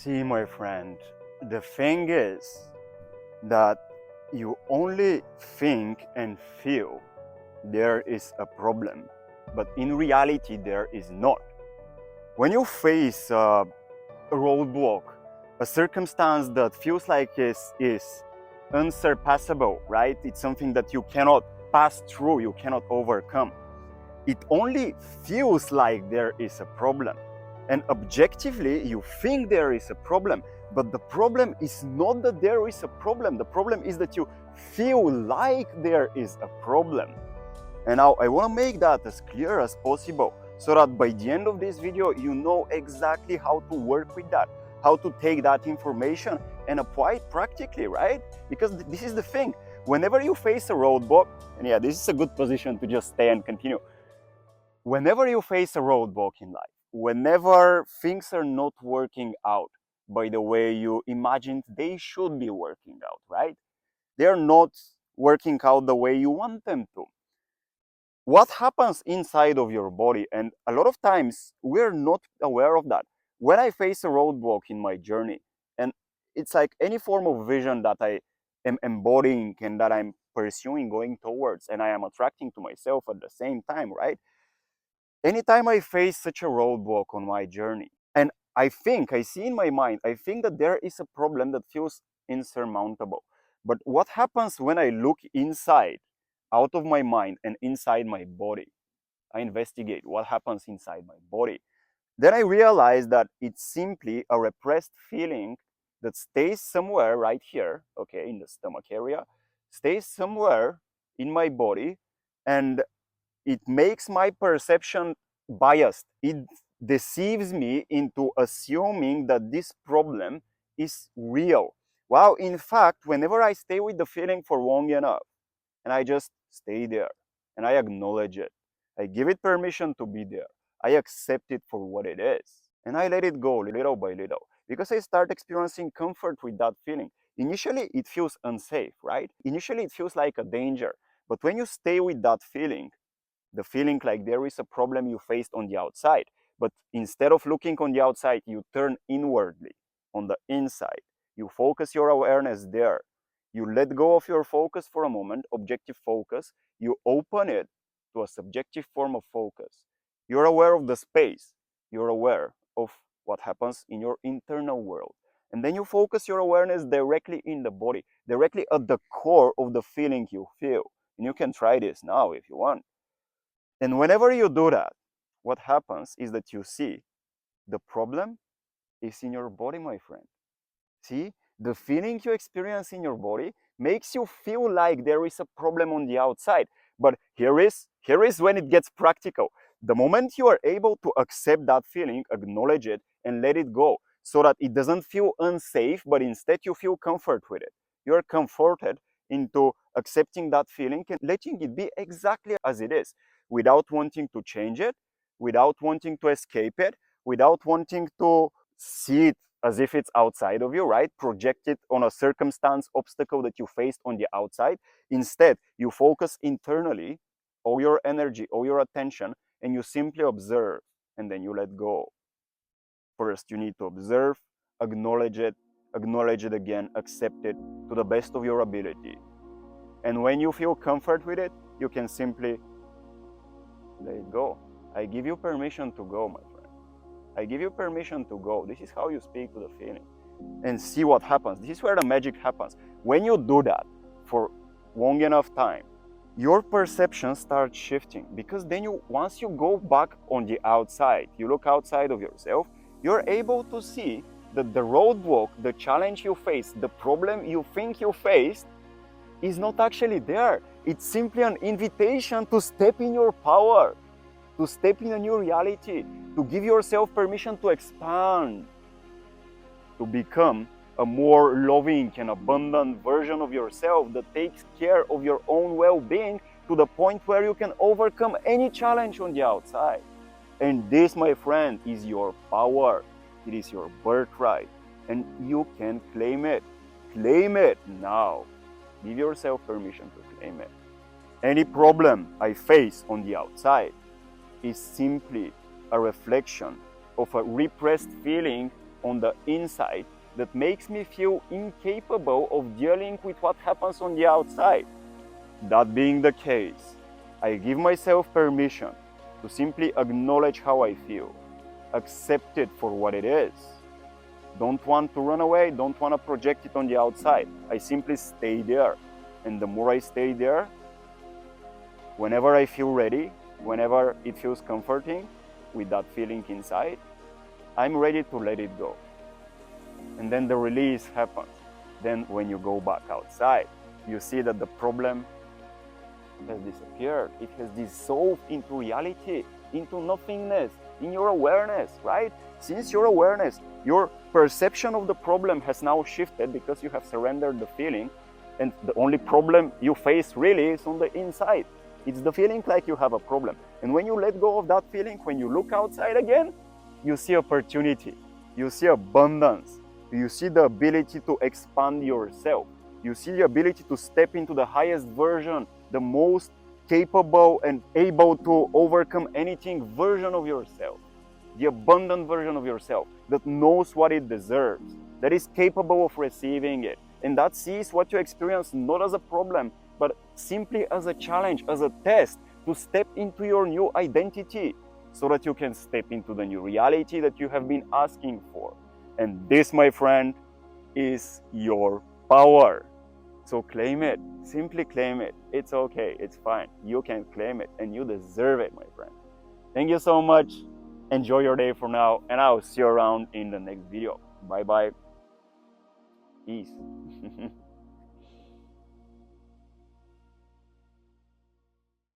See, my friend, the thing is that you only think and feel there is a problem, but in reality, there is not. When you face a roadblock, a circumstance that feels like is unsurpassable, right? It's something that you cannot pass through, you cannot overcome. It only feels like there is a problem. And objectively, you think there is a problem, but the problem is not that there is a problem. The problem is that you feel like there is a problem. And now I want to make that as clear as possible so that by the end of this video, you know exactly how to work with that, how to take that information and apply it practically, right? Because this is the thing. Whenever you face a roadblock, and yeah, this is a good position to just stay and continue. Whenever you face a roadblock in life, whenever things are not working out by the way you imagined they should be working out, right? They're not working out the way you want them to. What happens inside of your body? And a lot of times we're not aware of that. When I face a roadblock in my journey, and it's like any form of vision that I am embodying and that I'm pursuing, going towards, and I am attracting to myself at the same time, right? Anytime I face such a roadblock on my journey, and I see in my mind, I think that there is a problem that feels insurmountable. But what happens when I look inside, out of my mind and inside my body? I investigate what happens inside my body. Then I realize that it's simply a repressed feeling that stays somewhere right here, okay, in the stomach area, stays somewhere in my body, and it makes my perception biased. It deceives me into assuming that this problem is real. While in fact, whenever I stay with the feeling for long enough and I just stay there and I acknowledge it, I give it permission to be there, I accept it for what it is, and I let it go little by little because I start experiencing comfort with that feeling. Initially, it feels unsafe, right? Initially, it feels like a danger. But when you stay with that feeling, the feeling like there is a problem you faced on the outside, but instead of looking on the outside, you turn inwardly on the inside. You focus your awareness there. You let go of your focus for a moment, objective focus. You open it to a subjective form of focus. You're aware of the space. You're aware of what happens in your internal world. And then you focus your awareness directly in the body, directly at the core of the feeling you feel. And you can try this now if you want. And whenever you do that, what happens is that you see the problem is in your body, my friend. See, the feeling you experience in your body makes you feel like there is a problem on the outside. But here is when it gets practical. The moment you are able to accept that feeling, acknowledge it, and let it go, so that it doesn't feel unsafe, but instead you feel comfort with it. You're comforted into accepting that feeling and letting it be exactly as it is, without wanting to change it, without wanting to escape it, without wanting to see it as if it's outside of you, right? Project it on a circumstance, obstacle that you faced on the outside. Instead, you focus internally, all your energy, all your attention, and you simply observe, and then you let go. First, you need to observe, acknowledge it again, accept it to the best of your ability. And when you feel comfort with it, you can simply let it go. I give you permission to go, my friend. I give you permission to go. This is how you speak to the feeling. And see what happens. This is where the magic happens. When you do that for long enough time, your perception starts shifting, because then once you go back on the outside, you look outside of yourself, you're able to see that the roadblock, the challenge you face, the problem you think you faced is not actually there. It's simply an invitation to step in your power, to step in a new reality, to give yourself permission to expand, to become a more loving and abundant version of yourself that takes care of your own well-being to the point where you can overcome any challenge on the outside. And this, my friend, is your power. It is your birthright. And you can claim it. Claim it now. Give yourself permission to claim it. Any problem I face on the outside is simply a reflection of a repressed feeling on the inside that makes me feel incapable of dealing with what happens on the outside. That being the case, I give myself permission to simply acknowledge how I feel, accept it for what it is. Don't want to run away, don't want to project it on the outside. I simply stay there. And the more I stay there, whenever I feel ready, whenever it feels comforting with that feeling inside, I'm ready to let it go. And then the release happens. Then when you go back outside, you see that the problem has disappeared. It has dissolved into reality, into nothingness, in your awareness, right? Since your awareness, your perception of the problem has now shifted because you have surrendered the feeling, and the only problem you face really is on the inside. It's the feeling like you have a problem. And when you let go of that feeling, when you look outside again, you see opportunity, you see abundance, you see the ability to expand yourself, you see the ability to step into the highest version, the most capable and able to overcome anything version of yourself, the abundant version of yourself that knows what it deserves, that is capable of receiving it, and that sees what you experience not as a problem, but simply as a challenge, as a test to step into your new identity so that you can step into the new reality that you have been asking for. And this, my friend, is your power. So claim it, simply claim it. It's okay, it's fine. You can claim it and you deserve it, my friend. Thank you so much. Enjoy your day for now, and I'll see you around in the next video. Bye bye. Peace.